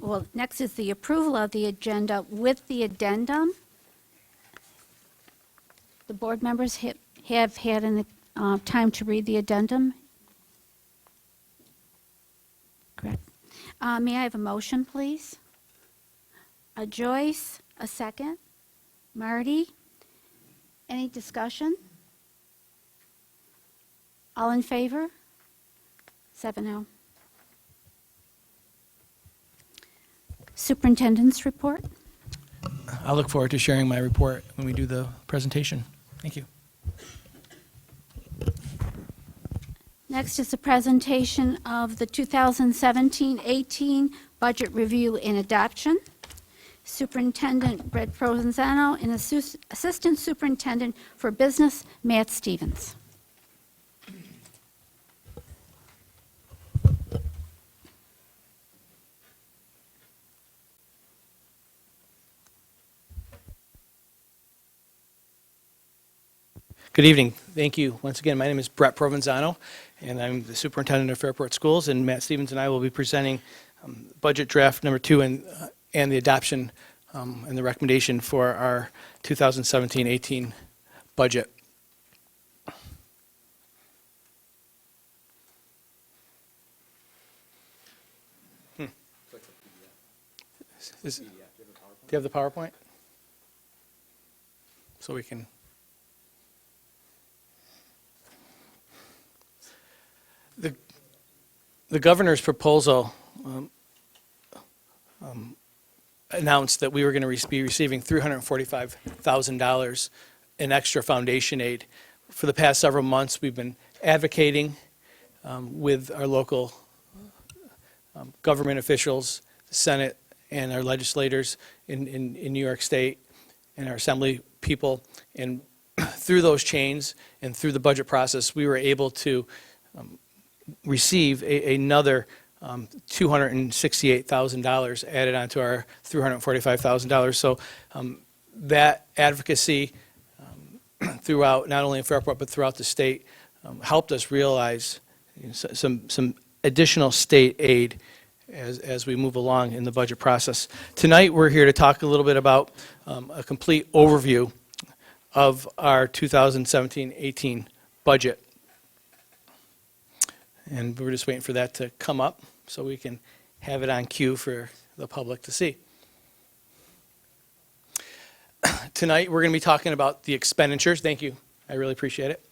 well, next is the approval of the agenda with the addendum. The board members have had time to read the addendum. Correct. May I have a motion, please? A Joyce, a second. Marty, any discussion? All in favor? 7-0. Superintendent's report. I look forward to sharing my report when we do the presentation. Thank you. Next is a presentation of the 2017-18 budget review and adoption. Superintendent Brett Provenzano and Assistant Superintendent for Business Matt Stevens. Good evening. Thank you. Once again, my name is Brett Provenzano, and I'm the superintendent of Fairport Schools, and Matt Stevens and I will be presenting budget draft number 2 and the adoption and the recommendation for our 2017-18 budget. Do you have the PowerPoint? So we can... The governor's proposal announced that we were going to be receiving $345,000 in extra foundation aid. For the past several months, we've been advocating with our local government officials, the Senate, and our legislators in New York State, and our assembly people. And through those chains and through the budget process, we were able to receive another $268,000 added onto our $345,000. So that advocacy throughout, not only in Fairport, but throughout the state, helped us realize some additional state aid as we move along in the budget process. Tonight, we're here to talk a little bit about a complete overview of our 2017-18 budget. And we're just waiting for that to come up so we can have it on cue for the public to see. Tonight, we're going to be talking about the expenditures. Thank you. I really appreciate it.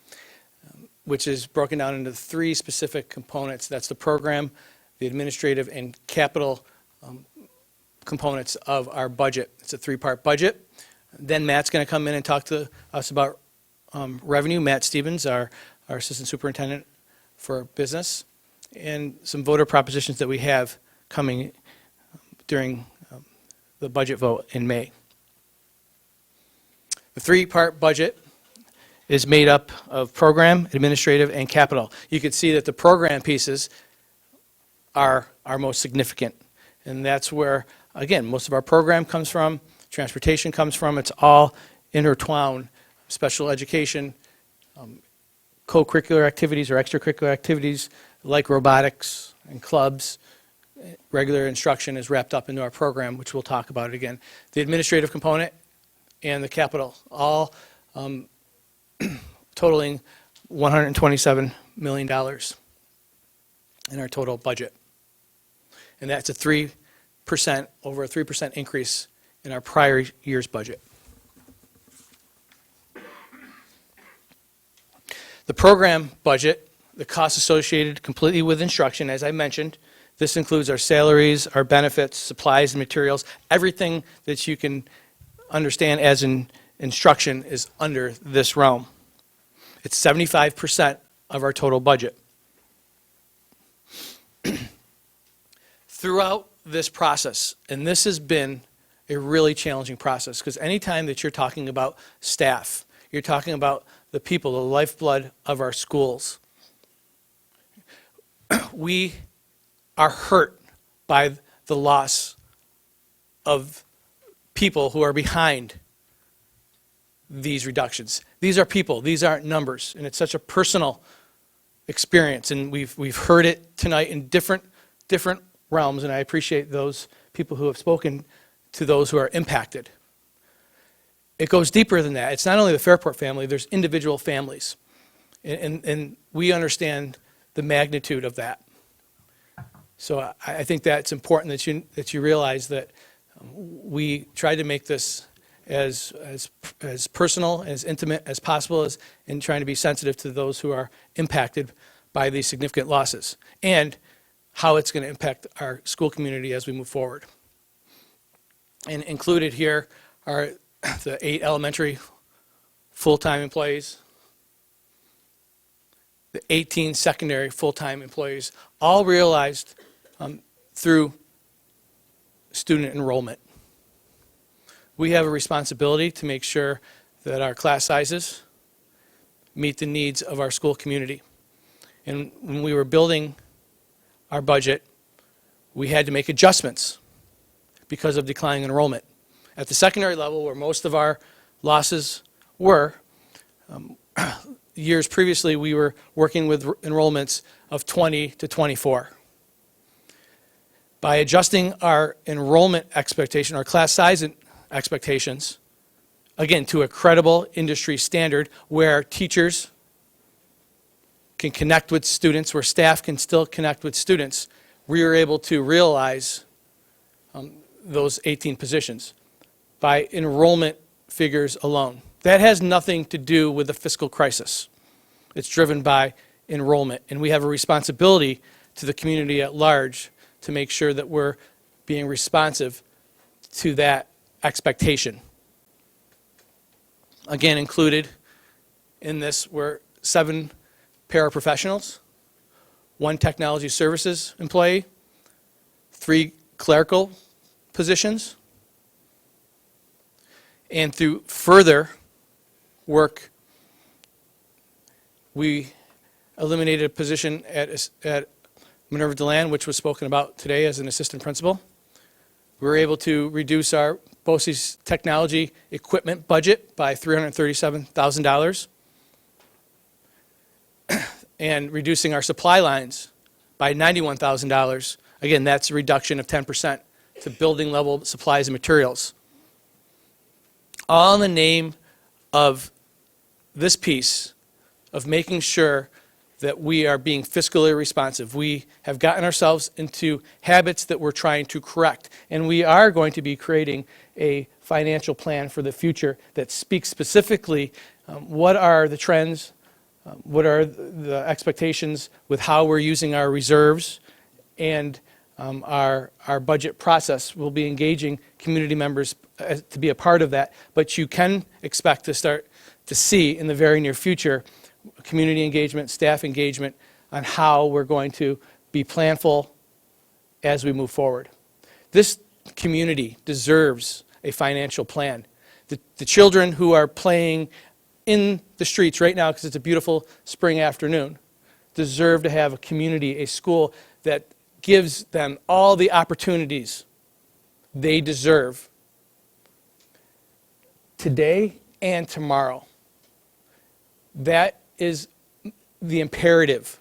Which is broken down into 3 specific components. That's the program, the administrative, and capital components of our budget. It's a 3-part budget. Then Matt's going to come in and talk to us about revenue. Matt Stevens, our assistant superintendent for business, and some voter propositions that we have coming during the budget vote in May. The 3-part budget is made up of program, administrative, and capital. You can see that the program pieces are our most significant, and that's where, again, most of our program comes from, transportation comes from. It's all intertwined. Special education, co-curricular activities or extracurricular activities like robotics and clubs, regular instruction is wrapped up into our program, which we'll talk about again. The administrative component and the capital, all totaling $127 million in our total budget. And that's a 3%, over a 3% increase in our prior year's budget. The program budget, the costs associated completely with instruction, as I mentioned, this includes our salaries, our benefits, supplies and materials, everything that you can understand as an instruction is under this realm. It's 75% of our total budget. Throughout this process, and this has been a really challenging process, because anytime that you're talking about staff, you're talking about the people, the lifeblood of our schools. We are hurt by the loss of people who are behind these reductions. These are people, these aren't numbers, and it's such a personal experience, and we've heard it tonight in different realms, and I appreciate those people who have spoken to those who are impacted. It goes deeper than that. It's not only the Fairport family, there's individual families. And we understand the magnitude of that. So I think that's important that you realize that we try to make this as personal, as intimate as possible, in trying to be sensitive to those who are impacted by these significant losses and how it's going to impact our school community as we move forward. And included here are the 8 elementary full-time employees, the 18 secondary full-time employees, all realized through student enrollment. We have a responsibility to make sure that our class sizes meet the needs of our school community. And when we were building our budget, we had to make adjustments because of declining enrollment. At the secondary level, where most of our losses were, years previously we were working with enrollments of 20 to 24. By adjusting our enrollment expectation, our class size expectations, again, to a credible industry standard where teachers can connect with students, where staff can still connect with students, we were able to realize those 18 positions by enrollment figures alone. That has nothing to do with the fiscal crisis. It's driven by enrollment, and we have a responsibility to the community at large to make sure that we're being responsive to that expectation. Again, included in this were 7 paraprofessionals, 1 technology services employee, 3 clerical positions, and through further work, we eliminated a position at Minerva DeLand, which was spoken about today as an assistant principal. We were able to reduce our BOCES technology equipment budget by $337,000 and reducing our supply lines by $91,000. Again, that's a reduction of 10% to building level supplies and materials. All in the name of this piece of making sure that we are being fiscally responsive. We have gotten ourselves into habits that we're trying to correct, and we are going to be creating a financial plan for the future that speaks specifically what are the trends, what are the expectations with how we're using our reserves and our budget process. We'll be engaging community members to be a part of that, but you can expect to start to see in the very near future community engagement, staff engagement on how we're going to be planful as we move forward. This community deserves a financial plan. The children who are playing in the streets right now, because it's a beautiful spring afternoon, deserve to have a community, a school that gives them all the opportunities they deserve today and tomorrow. That is the imperative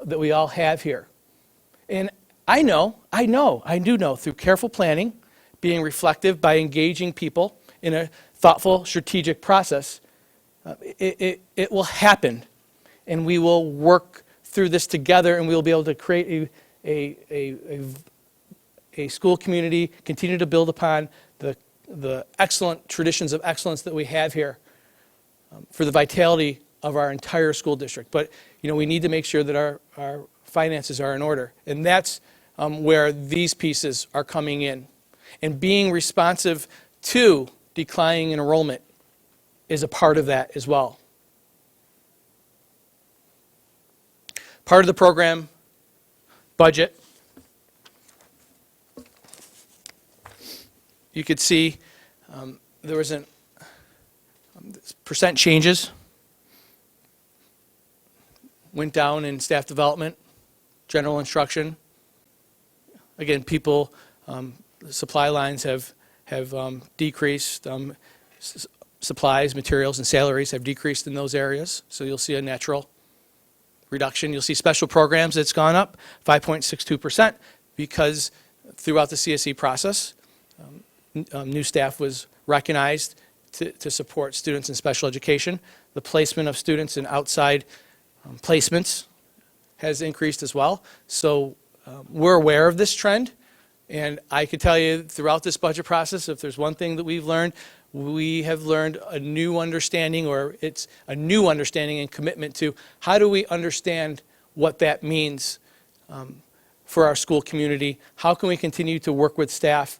that we all have here. And I do know through careful planning, being reflective by engaging people in a thoughtful, strategic process, it will happen. And we will work through this together, and we'll be able to create a school community, continue to build upon the excellent traditions of excellence that we have here for the vitality of our entire school district. But we need to make sure that our finances are in order. And that's where these pieces are coming in. And being responsive to declining enrollment is a part of that as well. Part of the program budget, you could see there was percent changes. Went down in staff development, general instruction. Again, supply lines have decreased. Supplies, materials, and salaries have decreased in those areas. So you'll see a natural reduction. You'll see special programs that's gone up 5.62% because throughout the CSE process. New staff was recognized to support students in special education. The placement of students in outside placements has increased as well. So we're aware of this trend. And I could tell you throughout this budget process, if there's one thing that we've learned, we have learned a new understanding, or it's a new understanding and commitment to how do we understand what that means for our school community? How can we continue to work with staff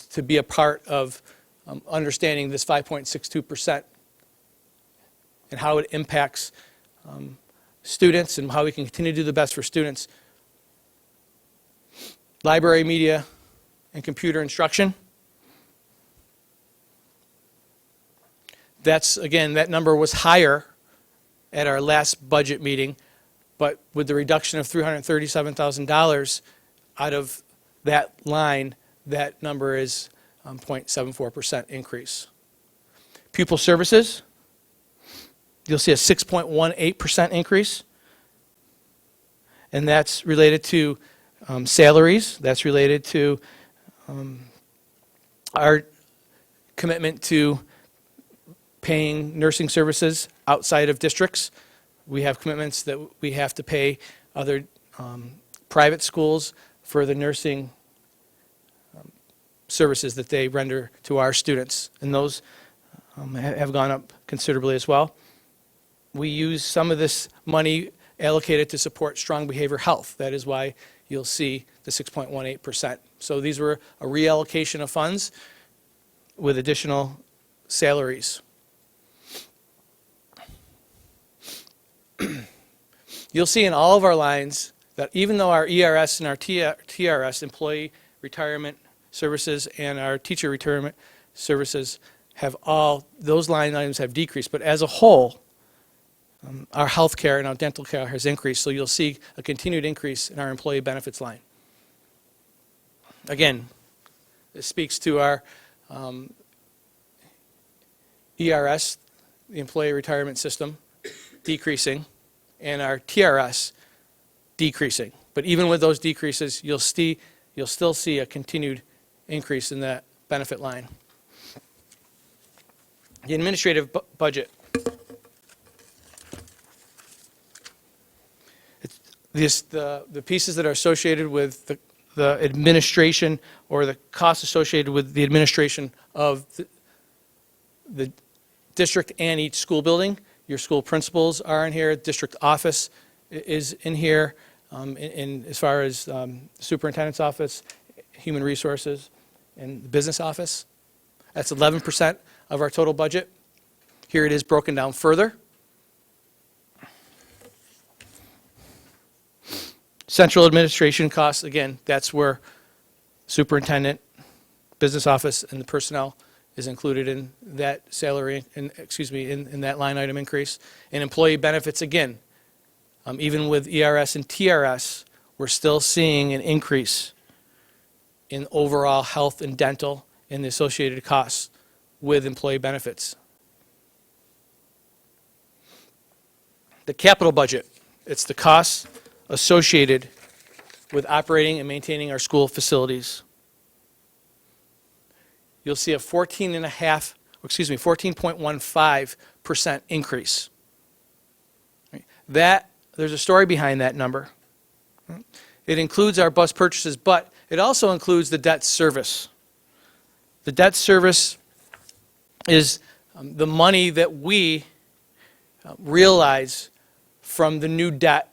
to be a part of understanding this 5.62% and how it impacts students and how we can continue to do the best for students. Library, media, and computer instruction. That's, again, that number was higher at our last budget meeting, but with the reduction of $337,000 out of that line, that number is 0.74% increase. Pupil services, you'll see a 6.18% increase, and that's related to salaries. That's related to our commitment to paying nursing services outside of districts. We have commitments that we have to pay other private schools for the nursing services that they render to our students, and those have gone up considerably as well. We use some of this money allocated to support strong behavior health. That is why you'll see the 6.18%. So these were a reallocation of funds with additional salaries. You'll see in all of our lines that even though our ERS and our TRS, employee retirement services, and our teacher retirement services have all, those line items have decreased, but as a whole, our health care and our dental care has increased, so you'll see a continued increase in our employee benefits line. Again, this speaks to our ERS, the employee retirement system, decreasing, and our TRS decreasing. But even with those decreases, you'll still see a continued increase in that benefit line. The administrative budget. The pieces that are associated with the administration, or the costs associated with the administration of the district and each school building. Your school principals are in here. District office is in here. In as far as superintendent's office, human resources, and the business office. That's 11% of our total budget. Here it is broken down further. Central administration costs, again, that's where superintendent, business office, and the personnel is included in that salary, in that line item increase. And employee benefits, again, even with ERS and TRS, we're still seeing an increase in overall health and dental and the associated costs with employee benefits. The capital budget, it's the costs associated with operating and maintaining our school facilities. You'll see a 14.15% increase. That, there's a story behind that number. It includes our bus purchases, but it also includes the debt service. The debt service is the money that we realize from the new debt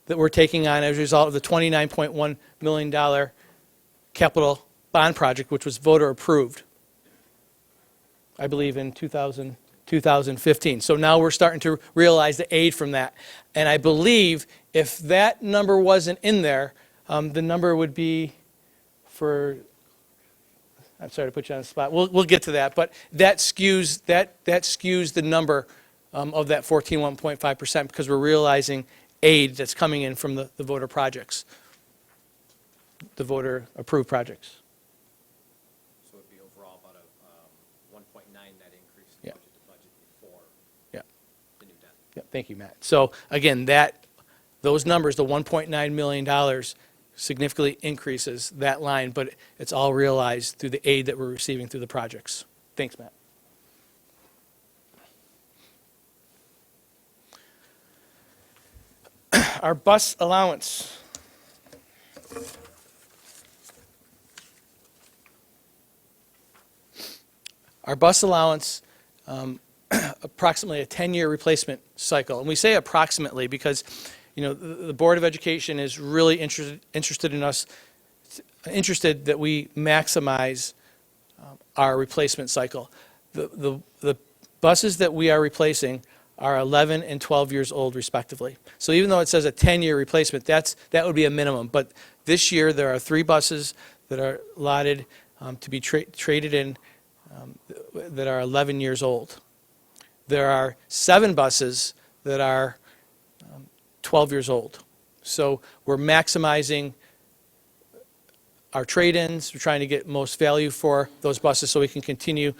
that we're taking on as a result of the $29.1 million capital bond project, which was voter approved, I believe, in 2015. So now we're starting to realize the aid from that. And I believe if that number wasn't in there, the number would be for, I'm sorry to put you on the spot. We'll get to that, but that skews the number of that 14.15% because we're realizing aid that's coming in from the voter projects, the voter approved projects. So it would be overall about a 1.9 net increase in Yeah. budget to budget before Yeah. the new debt. Yeah, thank you, Matt. So again, those numbers, the $1.9 million, significantly increases that line, but it's all realized through the aid that we're receiving through the projects. Thanks, Matt. Our bus allowance. Our bus allowance, approximately a 10-year replacement cycle. And we say approximately because, the Board of Education is really interested that we maximize our replacement cycle. The buses that we are replacing are 11 and 12 years old respectively. So even though it says a 10-year replacement, that would be a minimum. But this year there are 3 buses that are allotted to be traded in that are 11 years old. There are 7 buses that are 12 years old. So we're maximizing our trade-ins. We're trying to get most value for those buses so we can continue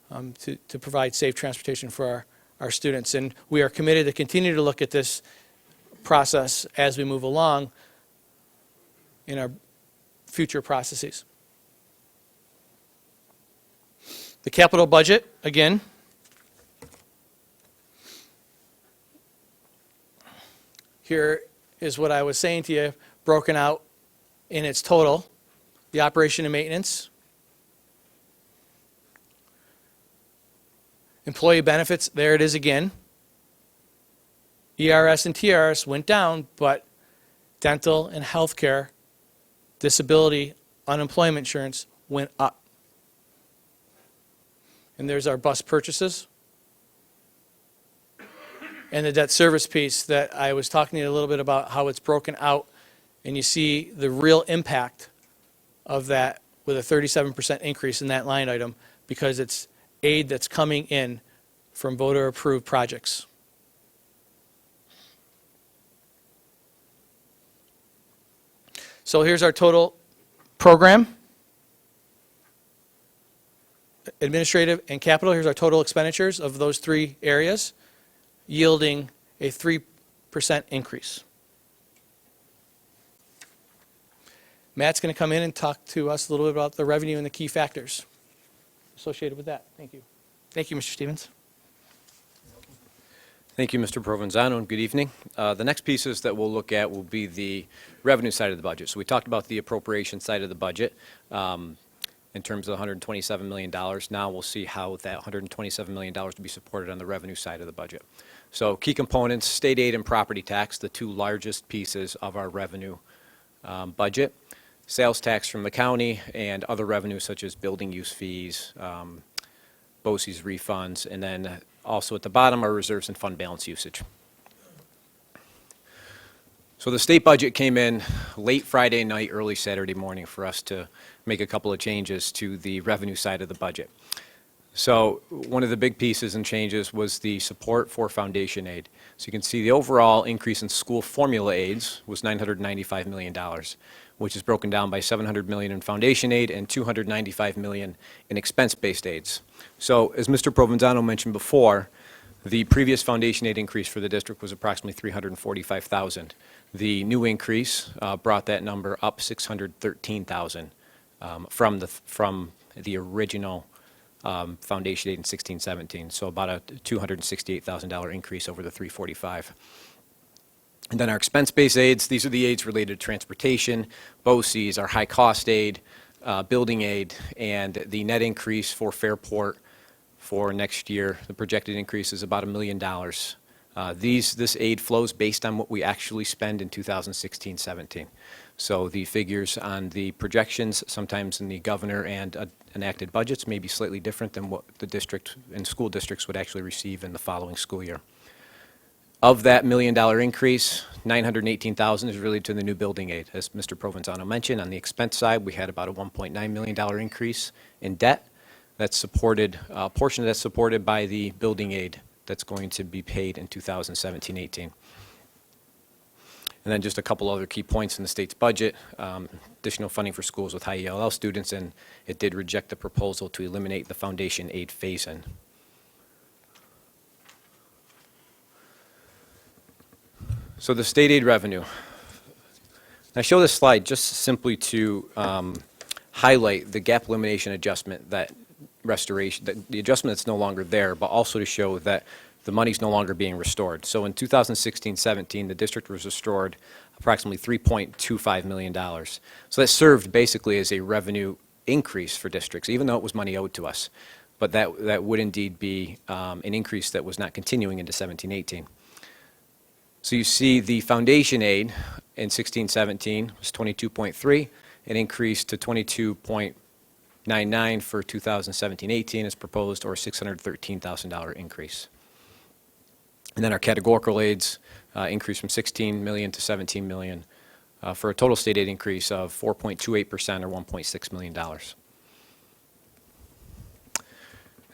to provide safe transportation for our students. And we are committed to continue to look at this process as we move along in our future processes. The capital budget, again, here is what I was saying to you, broken out in its total. The operation and maintenance, employee benefits, there it is again. ERS and TRS went down, but dental and healthcare, disability, unemployment insurance went up. And there's our bus purchases. And the debt service piece that I was talking to you a little bit about how it's broken out, and you see the real impact of that with a 37% increase in that line item because it's aid that's coming in from voter-approved projects. So here's our total program, administrative and capital. Here's our total expenditures of those 3 areas, yielding a 3% increase. Matt's going to come in and talk to us a little bit about the revenue and the key factors associated with that. Thank you. Thank you, Mr. Stevens. Thank you, Mr. Provenzano, and good evening. The next pieces that we'll look at will be the revenue side of the budget. So we talked about the appropriation side of the budget in terms of $127 million. Now we'll see how that $127 million will be supported on the revenue side of the budget. So key components, state aid and property tax, the 2 largest pieces of our revenue budget. Sales tax from the county and other revenues such as building use fees, BOCES refunds, and then also at the bottom are reserves and fund balance usage. So the state budget came in late Friday night, early Saturday morning for us to make a couple of changes to the revenue side of the budget. So one of the big pieces and changes was the support for foundation aid. So you can see the overall increase in school formula aids was $995 million, which is broken down by $700 million in foundation aid and $295 million in expense-based aids. So as Mr. Provenzano mentioned before, the previous foundation aid increase for the district was approximately $345,000. The new increase brought that number up $613,000 from the original foundation aid in 16-17, so about a $268,000 increase over the $345,000. And then our expense-based aids, these are the aids related to transportation, BOCES, our high-cost aid, building aid, and the net increase for Fairport for next year, the projected increase is about $1 million. This aid flows based on what we actually spend in 2016-17. So the figures on the projections, sometimes in the governor and enacted budgets, may be slightly different than what the district and school districts would actually receive in the following school year. Of that $1 million increase, $918,000 is related to the new building aid. As Mr. Provenzano mentioned, on the expense side, we had about a $1.9 million increase in debt. That's supported, a portion of that's supported by the building aid that's going to be paid in 2017-18. And then just a couple other key points in the state's budget. Additional funding for schools with high ELL students, and it did reject the proposal to eliminate the foundation aid phase-in. So the state aid revenue. I show this slide just simply to highlight the gap elimination adjustment, that restoration, the adjustment that's no longer there, but also to show that the money's no longer being restored. So in 2016-17, the district was restored approximately $3.25 million. So that served basically as a revenue increase for districts, even though it was money owed to us. But that would indeed be an increase that was not continuing into 17-18. So you see the foundation aid in 16-17 was 22.3, it increased to 22.99 for 2017-18 as proposed, or a $613,000 increase. And then our categorical aids increased from 16 million to 17 million for a total state aid increase of 4.28% or $1.6 million. And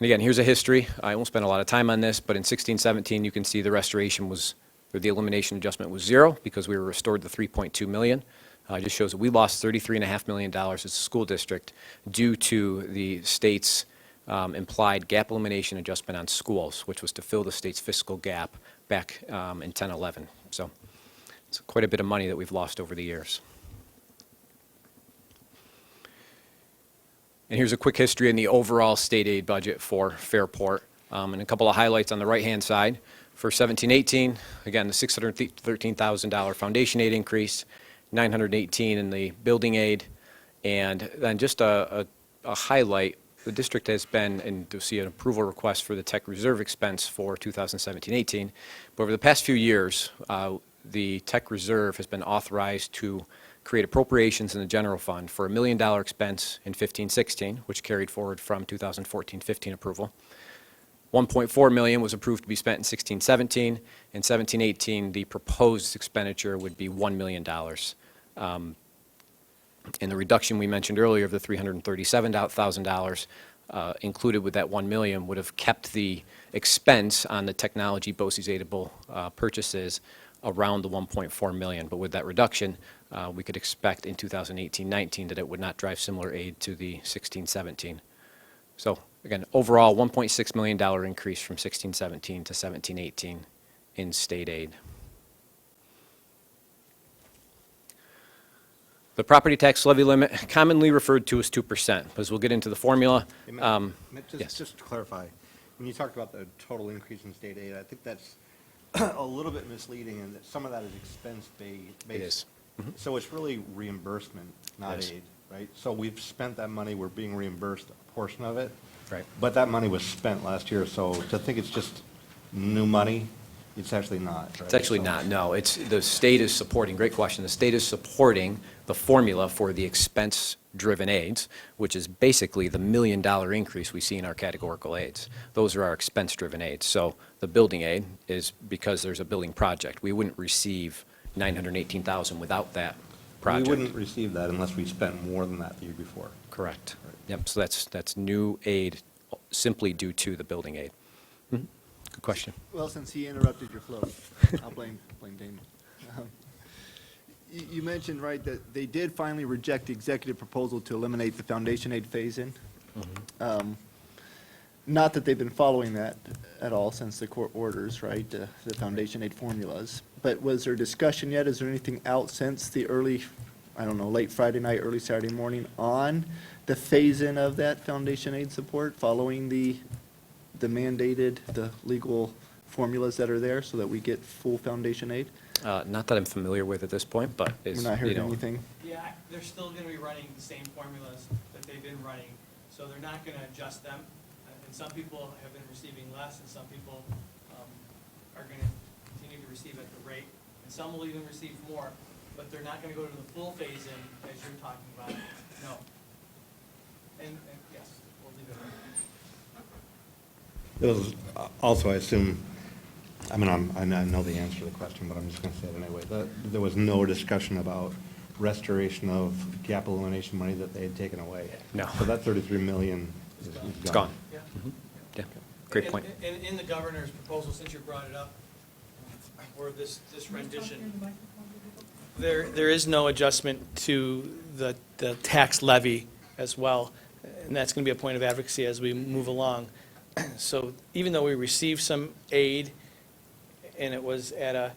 again, here's a history. I won't spend a lot of time on this, but in 16-17 you can see the restoration was, or the elimination adjustment was zero because we were restored to 3.2 million. It just shows that we lost $33.5 million as a school district due to the state's implied gap elimination adjustment on schools, which was to fill the state's fiscal gap back in 10-11. So it's quite a bit of money that we've lost over the years. And here's a quick history in the overall state aid budget for Fairport, and a couple of highlights on the right-hand side. For 17-18, again, the $613,000 foundation aid increase, $918 in the building aid, and then just a highlight. The district has been, and you'll see an approval request for the tech reserve expense for 2017-18. But over the past few years, the tech reserve has been authorized to create appropriations in the general fund for $1 million expense in 15-16, which carried forward from 2014-15 approval. $1.4 million was approved to be spent in 16-17. In 17-18, the proposed expenditure would be $1 million. And the reduction we mentioned earlier of the $337,000 included with that $1 million would have kept the expense on the technology BOCES aidable purchases around the $1.4 million. But with that reduction, we could expect in 2018-19 that it would not drive similar aid to the 16-17. So again, overall, $1.6 million increase from 16-17 to 17-18 in state aid. The property tax levy limit, commonly referred to as 2%, because we'll get into the formula. Yes. Just to clarify, when you talked about the total increase in state aid, I think that's a little bit misleading in that some of that is expense-based. It is. Mm-hmm. So it's really reimbursement, not It is. aid, right? So we've spent that money, we're being reimbursed a portion of it. Right. But that money was spent last year, so to think it's just new money, it's actually not, right? It's actually So- not, no. It's, the state is supporting, great question, the state is supporting the formula for the expense-driven aids, which is basically the $1 million increase we see in our categorical aids. Those are our expense-driven aids. So the building aid is because there's a building project. We wouldn't receive $918,000 without that project. We wouldn't receive that unless we spent more than that the year before. Correct. Yep, so that's new aid simply due to the building aid. Mhm. Good question. Well, since he interrupted your flow, I'll blame Damon. You mentioned, right, that they did finally reject the executive proposal to eliminate the foundation aid phase-in. Not that they've been following that at all since the court orders, right, the foundation aid formulas. But was there discussion yet? Is there anything out since the early, I don't know, late Friday night, early Saturday morning on the phase-in of that foundation aid support following the mandated, the legal formulas that are there so that we get full foundation aid? Not that I'm familiar with at this point, but it's, We're not you hearing know, anything? Yeah, they're still going to be running the same formulas that they've been running, so they're not going to adjust them. And some people have been receiving less, and some people are going to continue to receive at the rate, and some will even receive more, but they're not going to go to the full phase-in as you're talking about. No. And yes, we'll leave it there. It was also, I assume, I mean, I know the answer to the question, but I'm just going to say it anyway. There was no discussion about restoration of gap elimination money that they had taken away. No. So that 33 million is gone. it's gone. Yeah. Yeah, great point. And in the governor's proposal, since you brought it up, for this rendition, there is no adjustment to the tax levy as well, and that's going to be a point of advocacy as we move along. So even though we received some aid, and it was at a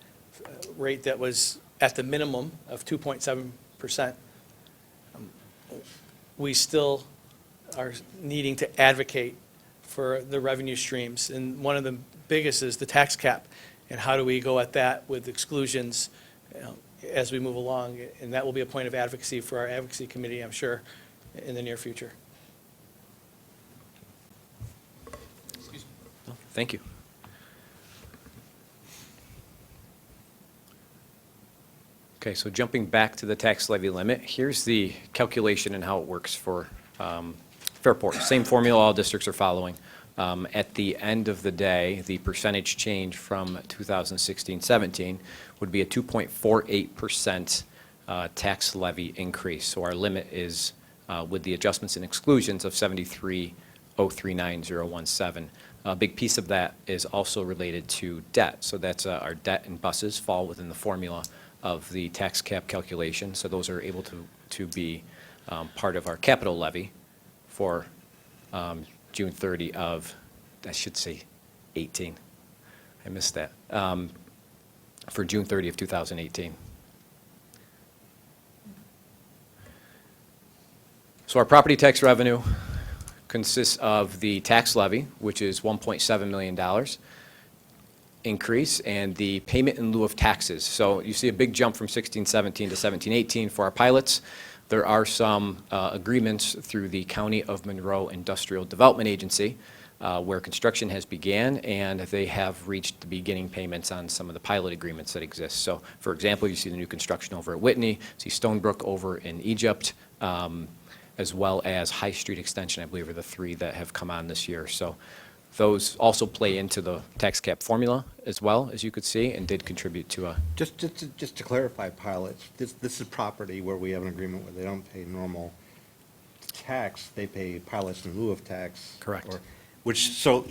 rate that was at the minimum of 2.7%, we still are needing to advocate for the revenue streams. And one of the biggest is the tax cap. And how do we go at that with exclusions, as we move along? And that will be a point of advocacy for our advocacy committee, I'm sure, in the near future. Thank you. Okay, so jumping back to the tax levy limit, here's the calculation and how it works for Fairport. Same formula all districts are following. At the end of the day, the percentage change from 2016-17 would be a 2.48% tax levy increase. So our limit is, with the adjustments and exclusions, of 73,039,017. A big piece of that is also related to debt. So that's our debt and buses fall within the formula of the tax cap calculation. So those are able to be part of our capital levy for June 30 of, I should say 18. I missed that. For June 30 of 2018. So our property tax revenue consists of the tax levy, which is $1.7 million increase, and the payment in lieu of taxes. So you see a big jump from 16-17 to 17-18 for our pilots. There are some agreements through the County of Monroe Industrial Development Agency where construction has began, and they have reached the beginning payments on some of the pilot agreements that exist. So, for example, you see the new construction over at Whitney, see Stonebrook over in Egypt, as well as High Street Extension, I believe, are the three that have come on this year. So those also play into the tax cap formula as well, as you could see, and did contribute to a... Just to clarify, pilots, this is property where we have an agreement where they don't pay normal tax, they pay pilots in lieu of tax. Correct. So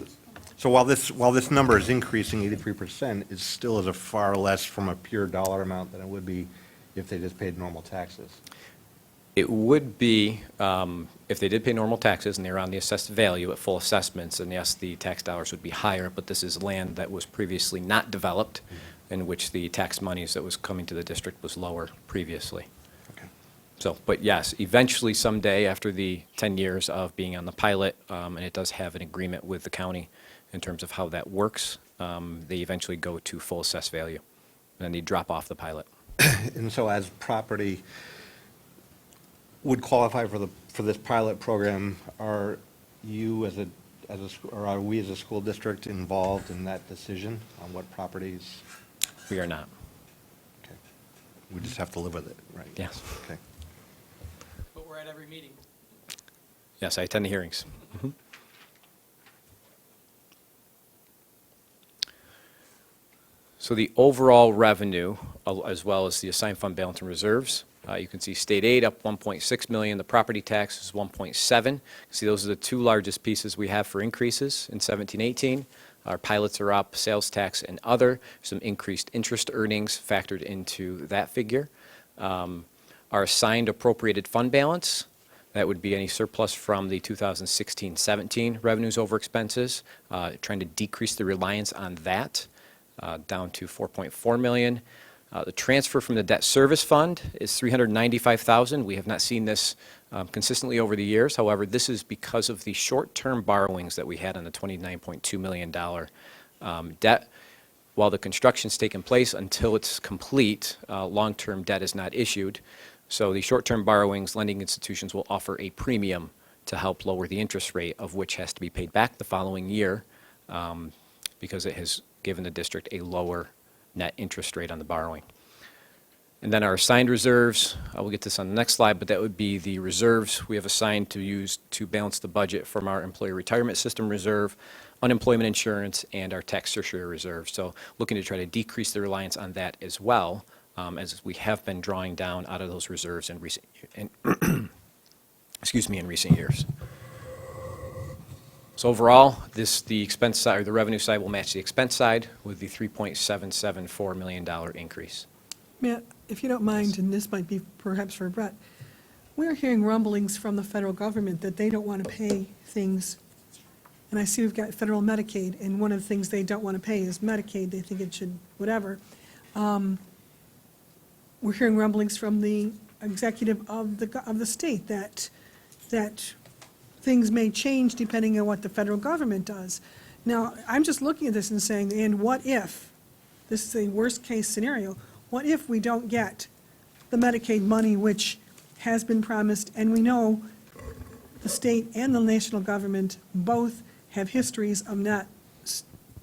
while this number is increasing 83%, it still is a far less from a pure dollar amount than it would be if they just paid normal taxes. It would be, if they did pay normal taxes and they were on the assessed value at full assessments, and yes, the tax dollars would be higher, but this is land that was previously not developed, in which the tax monies that was coming to the district was lower previously. Okay. So, but yes, eventually someday, after the 10 years of being on the pilot, and it does have an agreement with the county in terms of how that works, they eventually go to full assessed value, and then they drop off the pilot. And so as property would qualify for this pilot program, are you or are we as a school district involved in that decision on what properties? We are not. Okay. We just have to live with it, right? Yes. Okay. But we're at every meeting. Yes, I attend the hearings. Mhm. So the overall revenue, as well as the assigned fund balance and reserves, you can see state aid up 1.6 million, the property tax is 1.7. See, those are the two largest pieces we have for increases in 17-18. Our pilots are up, sales tax and other, some increased interest earnings factored into that figure. Our assigned appropriated fund balance, that would be any surplus from the 2016-17 revenues over expenses, trying to decrease the reliance on that down to 4.4 million. The transfer from the debt service fund is $395,000. We have not seen this consistently over the years. However, this is because of the short-term borrowings that we had on the $29.2 million debt. While the construction's taken place, until it's complete, long-term debt is not issued. So the short-term borrowings, lending institutions will offer a premium to help lower the interest rate, of which has to be paid back the following year because it has given the district a lower net interest rate on the borrowing. And then our assigned reserves, I will get this on the next slide, but that would be the reserves we have assigned to use to balance the budget from our employee retirement system reserve, unemployment insurance, and our tax surcharge reserve. So looking to try to decrease the reliance on that as well, as we have been drawing down out of those reserves in recent in recent years. So overall, the expense side, or the revenue side, will match the expense side with the $3.774 million increase. Matt, if you don't mind, and this might be perhaps for Brett, we're hearing rumblings from the federal government that they don't want to pay things, and I see we've got federal Medicaid, and one of the things they don't want to pay is Medicaid. They think it should, whatever. we're hearing rumblings from the executive of the state that things may change depending on what the federal government does. Now, I'm just looking at this and saying, and what if, this is a worst-case scenario, what if we don't get the Medicaid money which has been promised, and we know the state and the national government both have histories of not,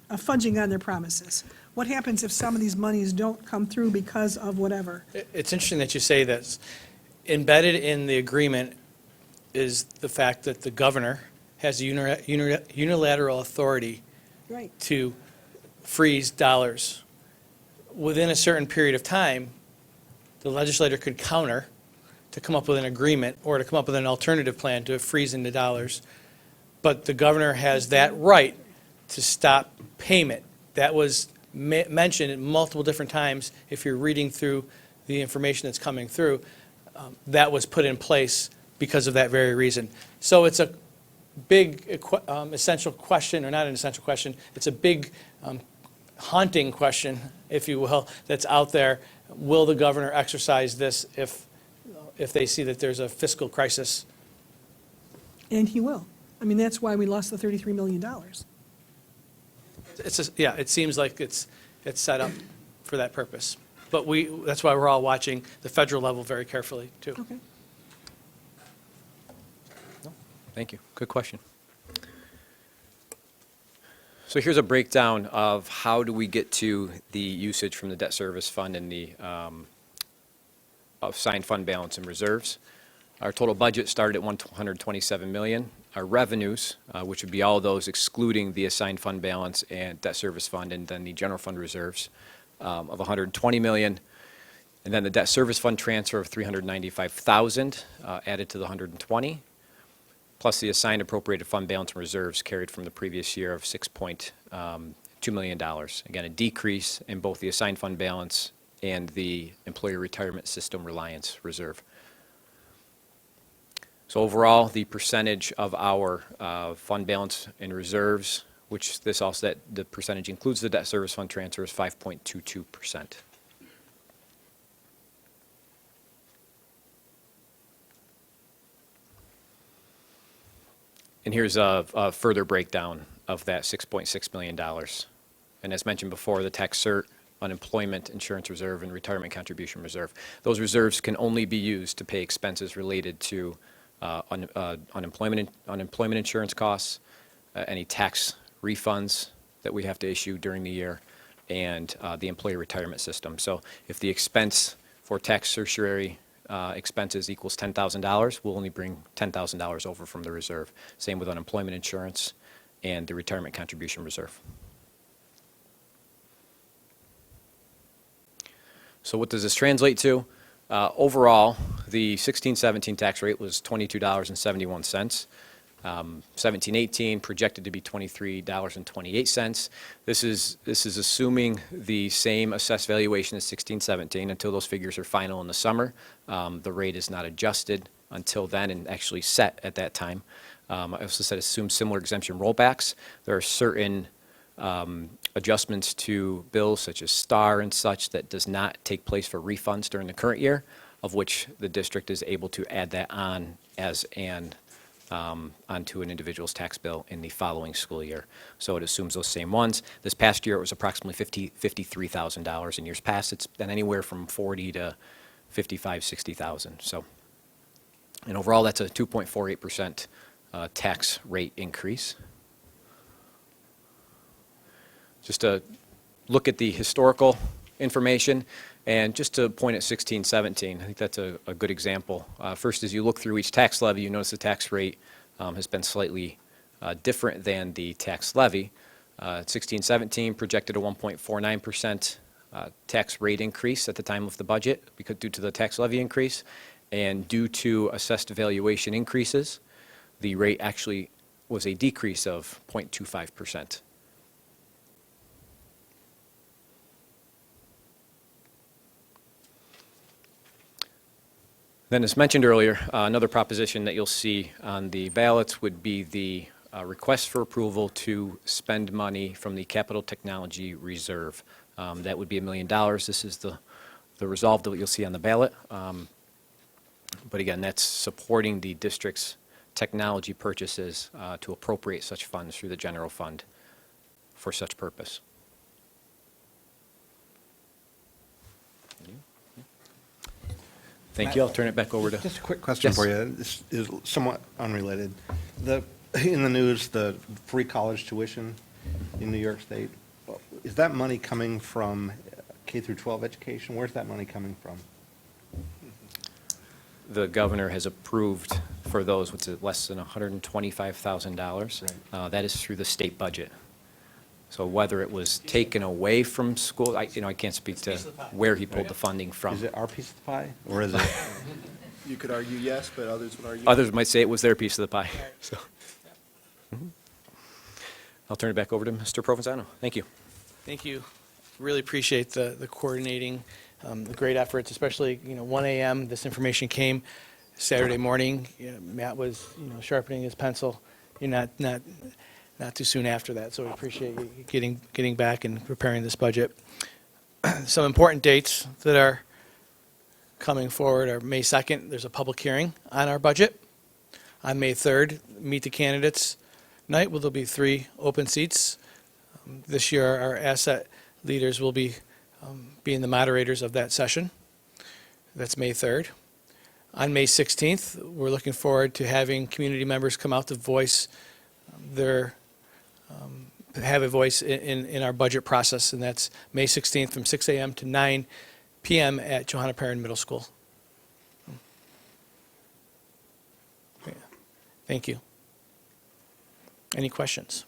of fudging on their promises? What happens if some of these monies don't come through because of whatever? It's interesting that you say this. Embedded in the agreement is the fact that the governor has unilateral authority Right. to freeze dollars. Within a certain period of time, the legislator could counter to come up with an agreement or to come up with an alternative plan to freeze into dollars. But the governor has that right to stop payment. That was mentioned multiple different times. If you're reading through the information that's coming through, that was put in place because of that very reason. So it's a big essential question, or not an essential question, it's a big haunting question, if you will, that's out there. Will the governor exercise this if they see that there's a fiscal crisis? And he will. I mean, that's why we lost the $33 million. Yeah, it seems like it's set up for that purpose. But that's why we're all watching the federal level very carefully, too. Okay. Thank you. Good question. So here's a breakdown of how do we get to the usage from the debt service fund and the assigned fund balance and reserves. Our total budget started at $127 million. Our revenues, which would be all those excluding the assigned fund balance and debt service fund and then the general fund reserves, of $120 million. And then the debt service fund transfer of $395,000 added to the $120, plus the assigned appropriated fund balance and reserves carried from the previous year of $6.2 million. Again, a decrease in both the assigned fund balance and the employee retirement system reliance reserve. So overall, the percentage of our fund balance and reserves, which this also, the percentage includes the debt service fund transfer, is 5.22%. And here's a further breakdown of that $6.6 million. And as mentioned before, the tax cert, unemployment insurance reserve, and retirement contribution reserve. Those reserves can only be used to pay expenses related to unemployment insurance costs, any tax refunds that we have to issue during the year, and the employee retirement system. So if the expense for tax certiorari expenses equals $10,000, we'll only bring $10,000 over from the reserve. Same with unemployment insurance and the retirement contribution reserve. So what does this translate to? Overall, the 16-17 tax rate was $22.71. 17-18 projected to be $23.28. This is assuming the same assessed valuation as 16-17 until those figures are final in the summer. The rate is not adjusted until then and actually set at that time. I also said assume similar exemption rollbacks. There are certain adjustments to bills such as STAR and such that does not take place for refunds during the current year, of which the district is able to add that on as onto an individual's tax bill in the following school year. So it assumes those same ones. This past year, it was approximately $53,000. In years past, it's been anywhere from $40,000 to $55,000, $60,000. So, and overall, that's a 2.48% tax rate increase. Just to look at the historical information, and just to point at 16-17, I think that's a good example. First, as you look through each tax levy, you notice the tax rate has been slightly different than the tax levy. 16-17 projected a 1.49% tax rate increase at the time of the budget due to the tax levy increase, and due to assessed valuation increases, the rate actually was a decrease of 0.25%. Then, as mentioned earlier, another proposition that you'll see on the ballots would be the request for approval to spend money from the Capital Technology Reserve. That would be $1 million. This is the the resolve that you'll see on the ballot. But again, that's supporting the district's technology purchases to appropriate such funds through the general fund for such purpose. Thank you. I'll turn it back over to. Just a quick question Yes. for you. This is somewhat unrelated. In the news, the free college tuition in New York State, is that money coming from K through 12 education? Where's that money coming from? The governor has approved for those, what's it, less than $125,000. Right. That is through the state budget. So whether it was taken away from school, I can't speak to where he pulled the funding from. Is it our piece of the pie, or is it? You could argue yes, but others would argue. Others might say it was their piece of the pie. So, I'll turn it back over to Mr. Provenzano. Thank you. Thank you. Really appreciate the coordinating, the great efforts, especially, 1 a.m. This information came Saturday morning. Matt was, sharpening his pencil, not too soon after that. So we appreciate you getting back and preparing this budget. Some important dates that are coming forward are May 2nd, there's a public hearing on our budget. On May 3rd, meet the candidates night, where there'll be 3 open seats. This year, our asset leaders will be being the moderators of that session. That's May 3rd. On May 16th, we're looking forward to having community members come out to voice have a voice in our budget process, and that's May 16th from 6 a.m. to 9 p.m. at Johanna Perrin Middle School. Thank you. Any questions?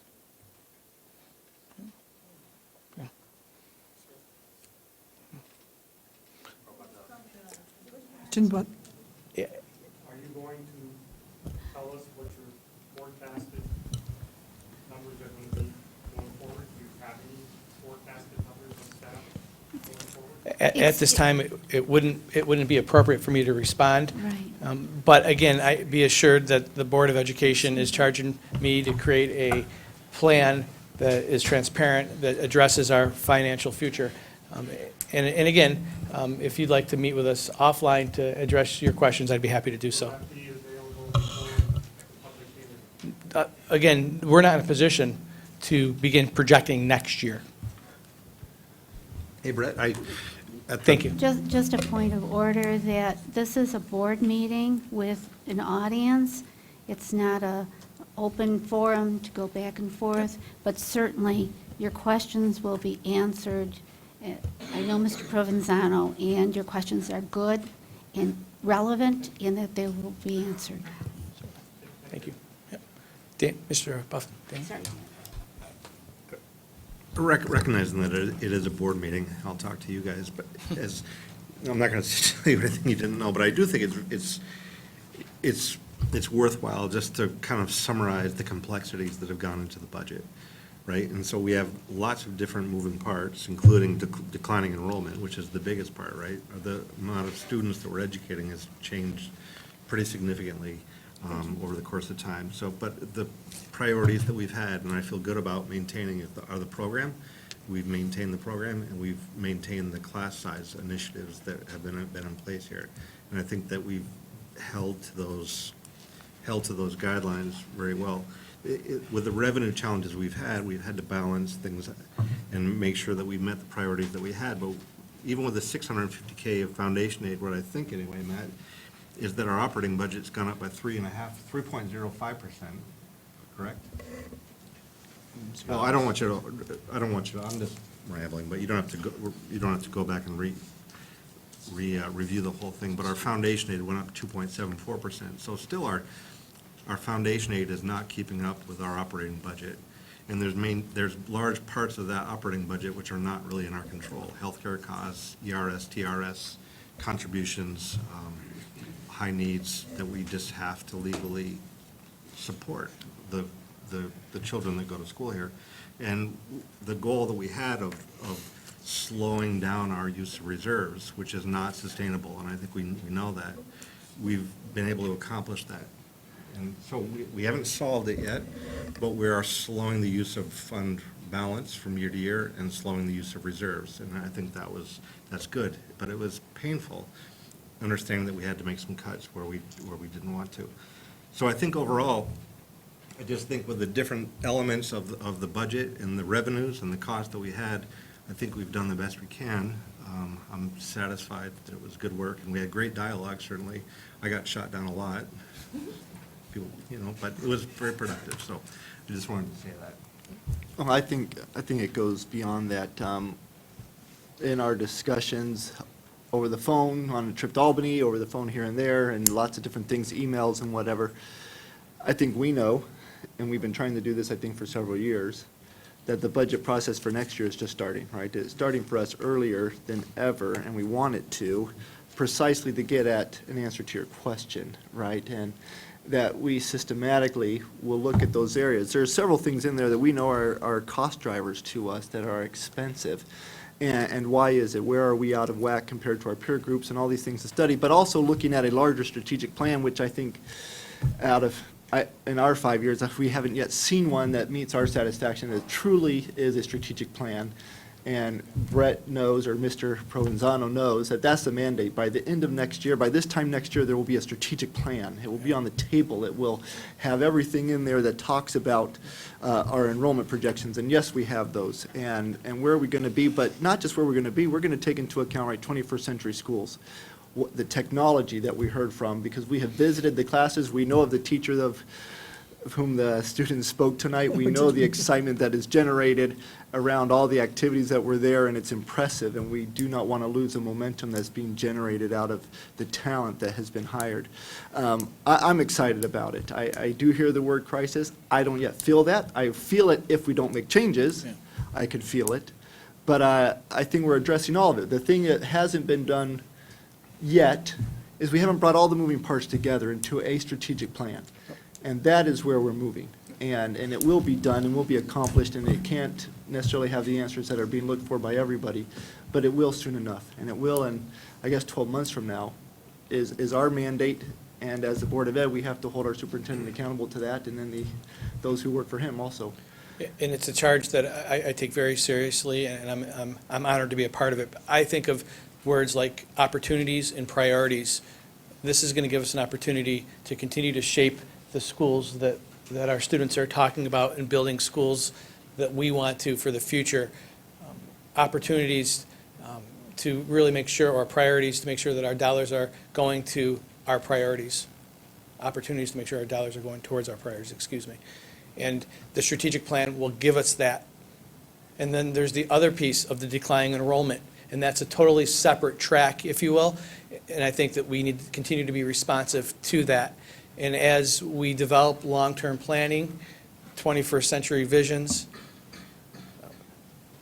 But Yeah. Are you going to tell us what your forecasted numbers are going to be going forward? Do you have any forecasted numbers on staff going forward? At this time, it wouldn't be appropriate for me to respond. Right. But again, be assured that the Board of Education is charging me to create a plan that is transparent, that addresses our financial future. And again, if you'd like to meet with us offline to address your questions, I'd be happy to do Will so. that be available before the public hearing? Again, we're not in a position to begin projecting next year. Hey, Brett, Thank you. Just a point of order that this is a board meeting with an audience. It's not a open forum to go back and forth, but certainly your questions will be answered. I know Mr. Provenzano, and your questions are good and relevant in that they will be answered. Thank you. Yep. Mr. Buffin. Dan? Sorry. Recognizing that it is a board meeting, I'll talk to you guys, but I'm not going to tell you anything you didn't know, but I do think it's worthwhile just to kind of summarize the complexities that have gone into the budget, right? And so we have lots of different moving parts, including declining enrollment, which is the biggest part, right? The amount of students that we're educating has changed pretty significantly over the course of time. So, but the priorities that we've had, and I feel good about maintaining, are the program. We've maintained the program, and we've maintained the class size initiatives that have been in place here. And I think that we've held to those guidelines very well. With the revenue challenges we've had to balance things and make sure that we met the priorities that we had. But even with the $650K of foundation aid, what I think anyway, Matt, is that our operating budget's gone up by 3.05%, correct? Well, I don't want you to, I'm just rambling, but you don't have to go back and review the whole thing, but our foundation aid went up 2.74%. So still our foundation aid is not keeping up with our operating budget. And there's large parts of that operating budget which are not really in our control. Healthcare costs, ERS, TRS, contributions, high needs that we just have to legally support the children that go to school here. And the goal that we had of slowing down our use of reserves, which is not sustainable, and I think we know that, we've been able to accomplish that. And so we haven't solved it yet, but we are slowing the use of fund balance from year to year and slowing the use of reserves. And I think that's good, but it was painful, understanding that we had to make some cuts where we didn't want to. So I think overall, I just think with the different elements of the budget and the revenues and the cost that we had, I think we've done the best we can. I'm satisfied that it was good work, and we had great dialogue, certainly. I got shot down a lot, people, but it was very productive, so I just wanted to say that. Well, I think it goes beyond that. In our discussions over the phone, on a trip to Albany, over the phone here and there, and lots of different things, emails and whatever, I think we know, and we've been trying to do this, I think, for several years, that the budget process for next year is just starting, right? It's starting for us earlier than ever, and we want it to, precisely to get at an answer to your question, right? And that we systematically will look at those areas. There are several things in there that we know are cost drivers to us that are expensive. And why is it? Where are we out of whack compared to our peer groups and all these things to study? But also looking at a larger strategic plan, which I think in our 5 years, we haven't yet seen one that meets our satisfaction, that truly is a strategic plan. And Brett knows, or Mr. Provenzano knows, that that's the mandate. By the end of next year, by this time next year, there will be a strategic plan. It will be on the table. It will have everything in there that talks about our enrollment projections. And yes, we have those. And where are we going to be? But not just where we're going to be. We're going to take into account, right, 21st century schools, the technology that we heard from, because we have visited the classes. We know of the teacher of whom the students spoke tonight. We know the excitement that is generated around all the activities that were there, and it's impressive, and we do not want to lose the momentum that's being generated out of the talent that has been hired. I'm excited about it. I do hear the word crisis. I don't yet feel that. I feel it if we don't make changes. Yeah. I could feel it. But I think we're addressing all of it. The thing that hasn't been done yet is we haven't brought all the moving parts together into a strategic plan. And that is where we're moving. And it will be done and will be accomplished, and it can't necessarily have the answers that are being looked for by everybody, but it will soon enough. And it will, and I guess 12 months from now is our mandate, and as the Board of Ed, we have to hold our superintendent accountable to that, and then those who work for him also. And it's a charge that I take very seriously, and I'm honored to be a part of it. I think of words like opportunities and priorities. This is going to give us an opportunity to continue to shape the schools that our students are talking about, and building schools that we want to for the future. Opportunities to really make sure, or priorities to make sure that our dollars are going to our priorities. Opportunities to make sure our dollars are going towards our priorities, excuse me. And the strategic plan will give us that. And then there's the other piece of the declining enrollment, and that's a totally separate track, if you will. And I think that we need to continue to be responsive to that. And as we develop long-term planning, 21st century visions,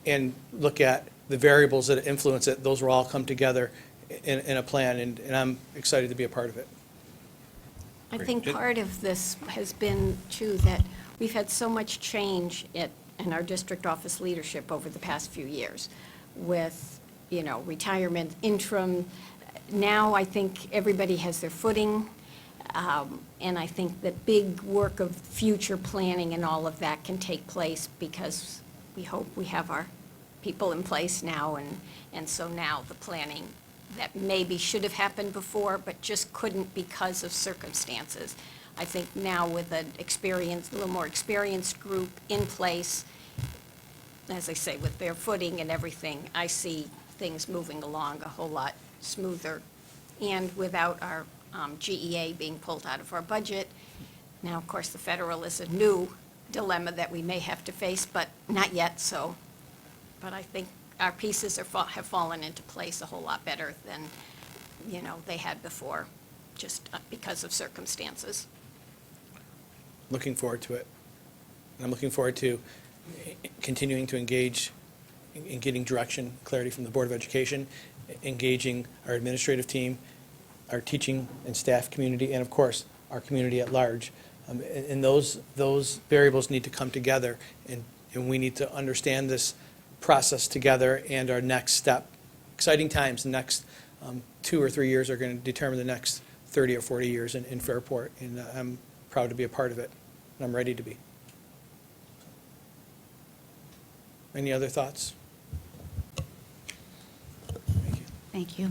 and look at the variables that influence it, those will all come together in a plan, and I'm excited to be a part of it. I think part of this has been, too, that we've had so much change in our district office leadership over the past few years with, retirement, interim. Now I think everybody has their footing, and I think the big work of future planning and all of that can take place because we hope we have our people in place now, and so now the planning that maybe should have happened before, but just couldn't because of circumstances. I think now with a little more experienced group in place, as I say, with their footing and everything, I see things moving along a whole lot smoother. And without our GEA being pulled out of our budget, now, of course, the federal is a new dilemma that we may have to face, but not yet, so. But I think our pieces have fallen into place a whole lot better than, they had before, just because of circumstances. Looking forward to it. And I'm looking forward to continuing to engage in getting direction, clarity from the Board of Education, engaging our administrative team, our teaching and staff community, and of course, our community at large. And those variables need to come together, and we need to understand this process together and our next step. Exciting times. The next 2 or 3 years are going to determine the next 30 or 40 years in Fairport, and I'm proud to be a part of it, and I'm ready to be. Any other thoughts? Thank you. Thank you.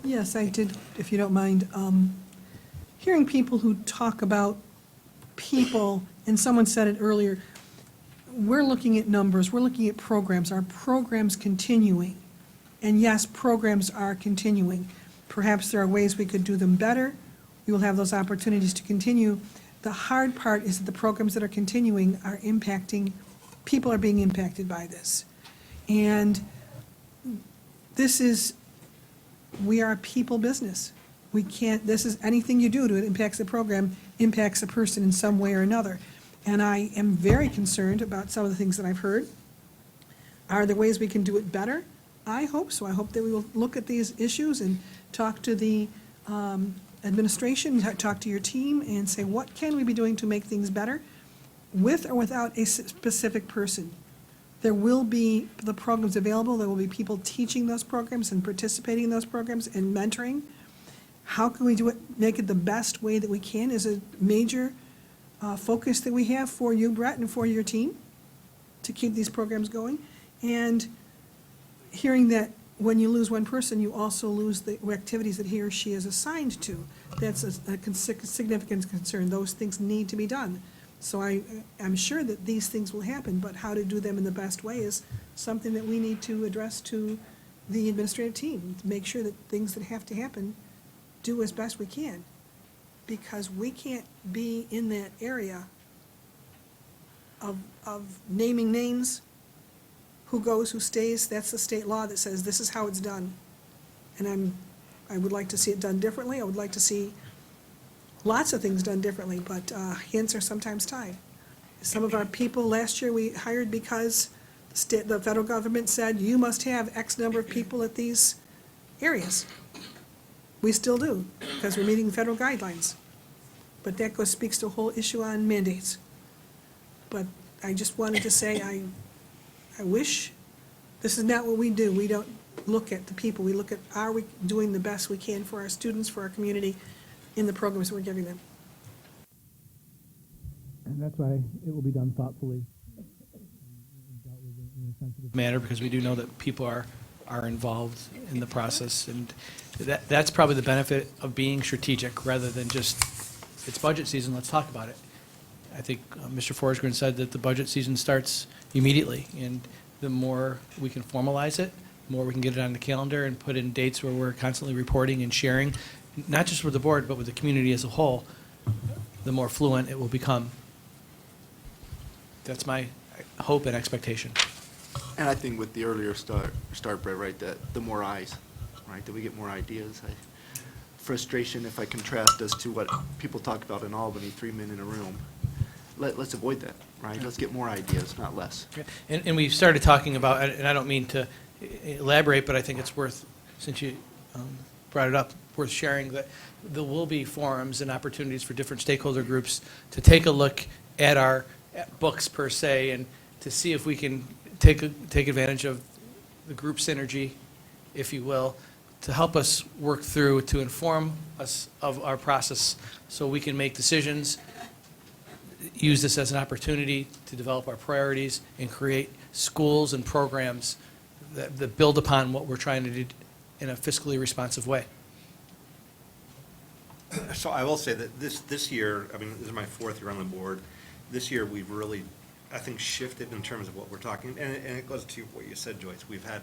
Yes, I did, if you don't mind, hearing people who talk about people, and someone said it earlier, we're looking at numbers, we're looking at programs, are programs continuing? And yes, programs are continuing. Perhaps there are ways we could do them better. We will have those opportunities to continue. The hard part is that the programs that are continuing are impacting, people are being impacted by this. And this is, we are a people business. We can't, this is, anything you do to it impacts the program, impacts a person in some way or another. And I am very concerned about some of the things that I've heard. Are there ways we can do it better? I hope so. I hope that we will look at these issues and talk to the administration, talk to your team, and say, what can we be doing to make things better, with or without a specific person? There will be the programs available, there will be people teaching those programs and participating in those programs and mentoring. How can we do it, make it the best way that we can is a major focus that we have for you, Brett, and for your team, to keep these programs going. And hearing that when you lose one person, you also lose the activities that he or she is assigned to. That's a significant concern. Those things need to be done. So I'm sure that these things will happen, but how to do them in the best way is something that we need to address to the administrative team, to make sure that things that have to happen do as best we can. Because we can't be in that area of naming names, who goes, who stays. That's the state law that says this is how it's done. And I would like to see it done differently. I would like to see lots of things done differently, but hands are sometimes tied. Some of our people, last year we hired because the federal government said, you must have X number of people at these areas. We still do, because we're meeting federal guidelines. But that speaks to a whole issue on mandates. But I just wanted to say, I wish, this is not what we do. We don't look at the people. We look at, are we doing the best we can for our students, for our community, in the programs that we're giving them? And that's why it will be done thoughtfully. In a sensitive manner, because we do know that people are involved in the process, and that's probably the benefit of being strategic rather than just, it's budget season, let's talk about it. I think Mr. Forsgren said that the budget season starts immediately, and the more we can formalize it, the more we can get it on the calendar and put in dates where we're constantly reporting and sharing, not just with the board, but with the community as a whole, the more fluent it will become. That's my hope and expectation. And I think with the earlier start, Brett, right, that the more eyes, right, that we get more ideas. Frustration, if I contrast us to what people talk about in Albany, 3 men in a room. Let's avoid that, right? Let's get more ideas, not less. And we've started talking about, and I don't mean to elaborate, but I think it's worth, since you brought it up, worth sharing that there will be forums and opportunities for different stakeholder groups to take a look at our books per se, and to see if we can take advantage of the group synergy, if you will, to help us work through, to inform us of our process so we can make decisions, use this as an opportunity to develop our priorities and create schools and programs that build upon what we're trying to do in a fiscally responsive way. So I will say that this year, I mean, this is my 4th year on the board. This year, we've really, I think, shifted in terms of what we're talking, and it goes to what you said, Joyce. We've had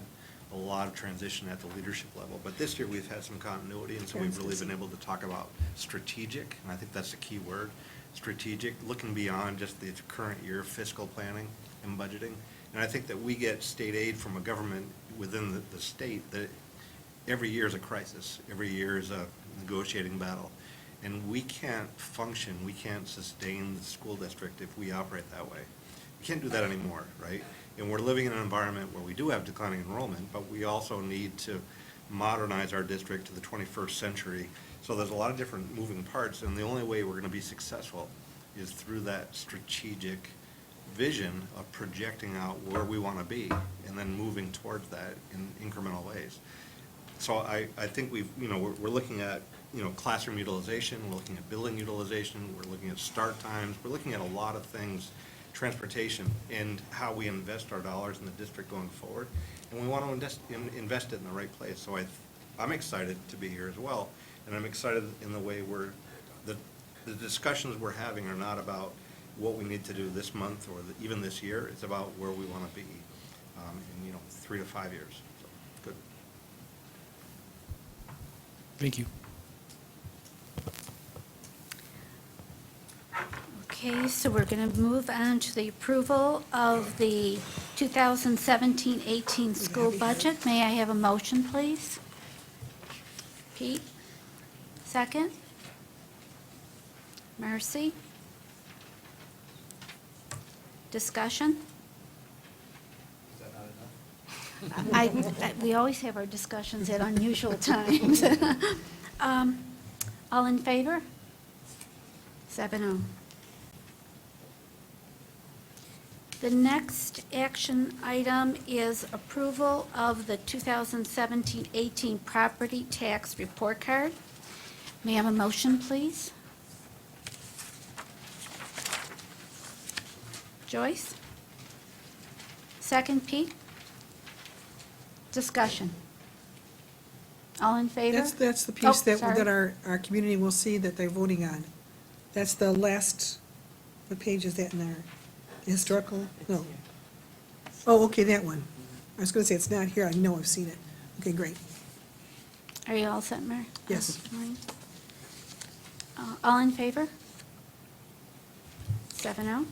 a lot of transition at the leadership level, but this year we've had some continuity, and so we've really been able to talk about strategic, and I think that's the key word, strategic, looking beyond just the current year fiscal planning and budgeting. And I think that we get state aid from a government within the state that every year is a crisis. Every year is a negotiating battle. And we can't function, we can't sustain the school district if we operate that way. We can't do that anymore, right? And we're living in an environment where we do have declining enrollment, but we also need to modernize our district to the 21st century. So there's a lot of different moving parts, and the only way we're going to be successful is through that strategic vision of projecting out where we want to be and then moving towards that in incremental ways. So I think we're looking at, classroom utilization, we're looking at building utilization, we're looking at start times, we're looking at a lot of things, transportation and how we invest our dollars in the district going forward. And we want to invest it in the right place. So I'm excited to be here as well. And I'm excited in the way the discussions we're having are not about what we need to do this month or even this year. It's about where we want to be in 3 to 5 years. So, good. Thank you. Okay, so we're going to move on to the approval of the 2017-18 school budget. May I have a motion, please? Pete? Second? Marcy? Discussion? We always have our discussions at unusual times. All in favor? 7-0. The next action item is approval of the 2017-18 property tax report card. May I have a motion, please? Joyce? Second, Pete? Discussion. All in favor? That's the Oh, piece that sorry. our community will see that they're voting on. That's the last, what page is that in there? Historical? No. Oh, okay, that one. I was going to say it's not here, I know I've seen it. Okay, great. Are you all set, Mary? Yes. Maureen? All in favor? 7-0.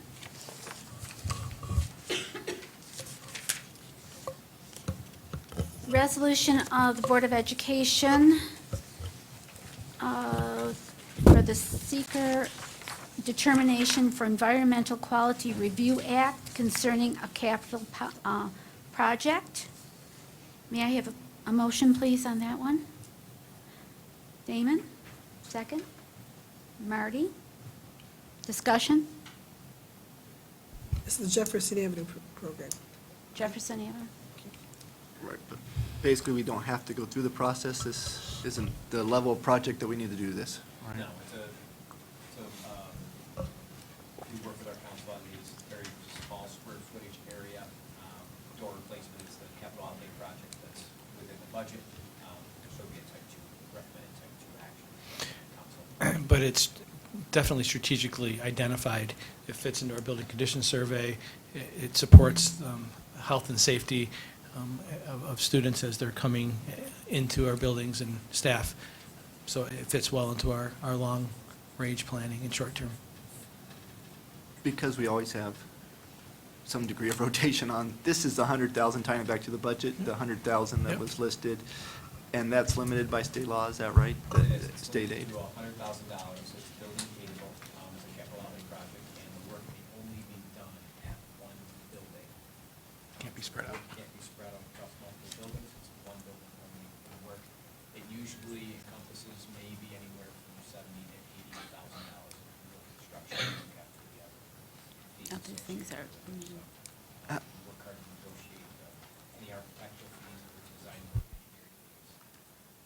Resolution of the Board of Education for the Seeker Determination for Environmental Quality Review Act concerning a capital project. May I have a motion, please, on that one? Damon, second. Marty, discussion? This is the Jefferson Avenue program. Jefferson Avenue. Right, but basically, we don't have to go through the process. This isn't the level of project that we need to do this. right? No, we work with our council on these very small square footage area, door replacements, the capital outlay project that's within the budget, so we get type 2, recommended type 2 action. Council. But it's definitely strategically identified. It fits into our building condition survey. It supports health and safety of students as they're coming into our buildings and staff. So it fits well into our long-range planning and short-term. Because we always have some degree of rotation on, this is the 100,000, tying it back to the budget, the 100,000 that Yep. was listed, and that's limited by state law, is that right? The It is. state aid? $100,000 is building capable as a capital outlay project, and the work may only be done at one building. Can't be spread out. Can't be spread out across multiple buildings, it's one building only for work. It usually encompasses maybe anywhere from $70,000 to $80,000 of construction to have to the other. Other things are, Work hard to negotiate any architectural fees or design work, engineering fees.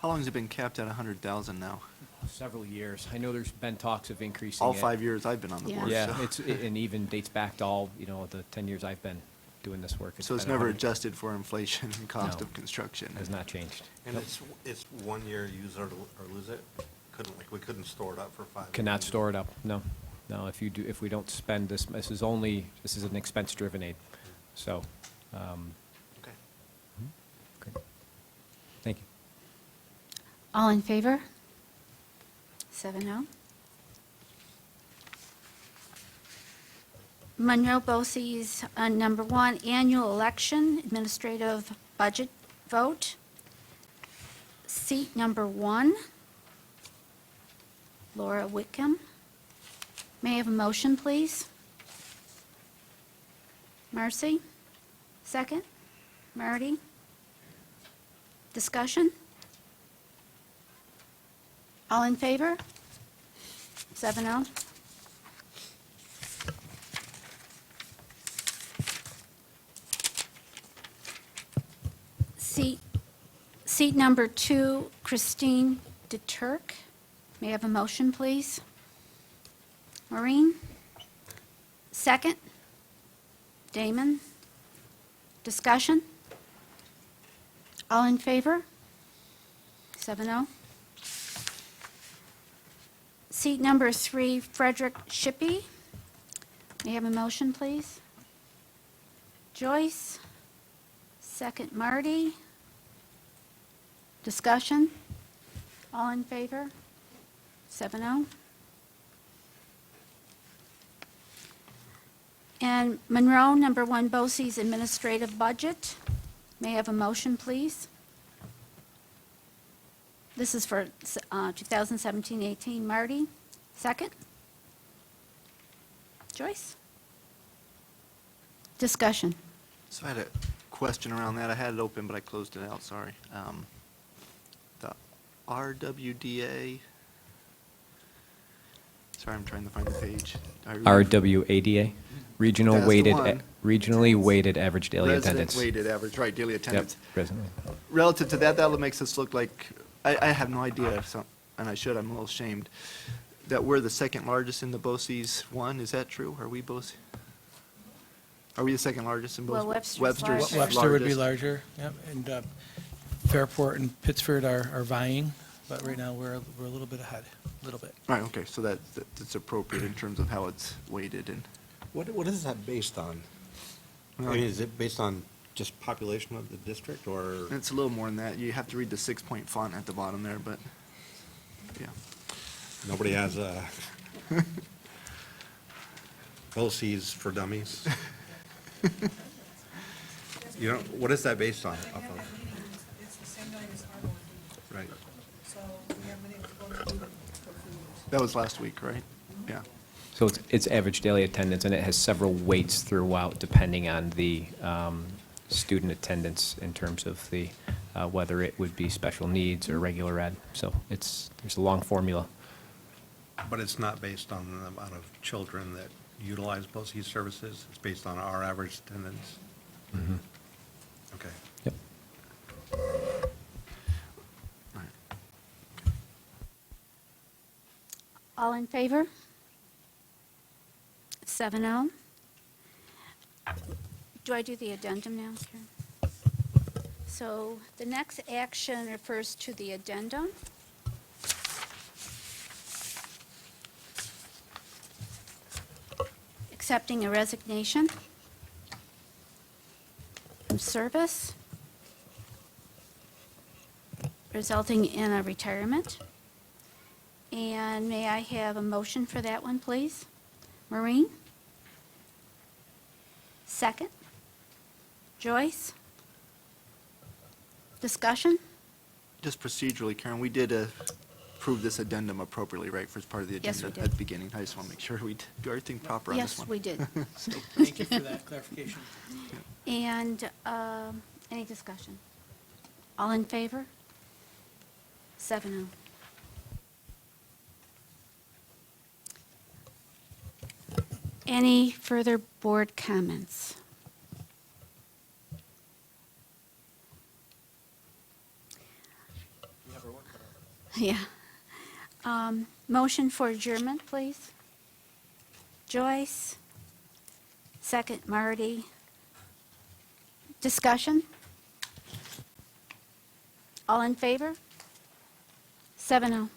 How long has it been capped at 100,000 now? Several years. I know there's been talks of increasing All it. 5 years I've been on the Yeah. board. Yeah, so. and even dates back to all, the 10 years I've been doing this work. So it's been never 100 adjusted for inflation and cost No. of construction? Has not changed. And it's 1 year, use it or lose it? We couldn't store it up for 5 years? Cannot store it up, no. No, if we don't spend this is an expense-driven aid, so, Okay. great. Thank you. all in favor? 7-0. Monroe BOCES, number 1, annual election, administrative budget vote. Seat number 1, Laura Whitcomb. May I have a motion, please? Marcy? Second? Marty? Discussion? All in favor? 7-0. Seat number 2, Christine DeTurk. May I have a motion, please? Maureen? Second? Damon? Discussion? All in favor? 7-0. Seat number 3, Frederick Shippey. May I have a motion, please? Joyce? Second, Marty? Discussion? All in favor? 7-0. And Monroe, number 1, BOCES administrative budget. May I have a motion, please? This is for 2017-18. Marty, second. Joyce? Discussion. So I had a question around that. I had it open, but I closed it out, sorry. The RWDA, sorry, I'm trying to find the page. RWADA, Regional That's the Weighted, one. Regionally Weighted Average Daily Resident Attendance. weighted average, right, daily Yep, attendance. presently. Relative to that, that makes us look like, I have no idea, and I should, I'm a little ashamed, that we're the second largest in the BOCES 1. Is that true? Are we BOCES? Are we the second largest in BOCES? Well, Webster's Webster's larger. Webster would be largest. larger, yep, and Fairport and Pittsford are vying, but right now we're a little bit ahead, a little bit. Right, okay, so that's appropriate in terms of how it's weighted and. What is that based on? I mean, is it based on just population of the district, or? It's a little more than that. You have to read the 6-point font at the bottom there, but, yeah. Nobody has BOCES for dummies? You know, what is that based on? Off of? It's the same night as our board meeting, Right. so we haven't been able to go to the meeting for a few years. That was last week, right? Yeah. So it's average daily attendance, and it has several weights throughout depending on the student attendance in terms of the, whether it would be special needs or regular ed. So there's a long formula. But it's not based on the amount of children that utilize BOCES services? It's based on our average attendance? Mm-hmm. Okay. Yep. Right. All in favor? 7-0. Do I do the addendum now, Karen? So the next action refers to the addendum. Accepting a resignation from service, resulting in a retirement. And may I have a motion for that one, please? Maureen? Second. Joyce? Discussion? Just procedurally, Karen, we did approve this addendum appropriately, right, for part of the Yes, we agenda did. at the beginning. I just want to make sure we do everything proper on this Yes, one. we did. Thank you for that clarification. And any discussion? All in favor? 7-0. Any further board comments? Yeah. Motion for adjournment, please. Joyce? Second, Marty. Discussion? All in favor? 7-0.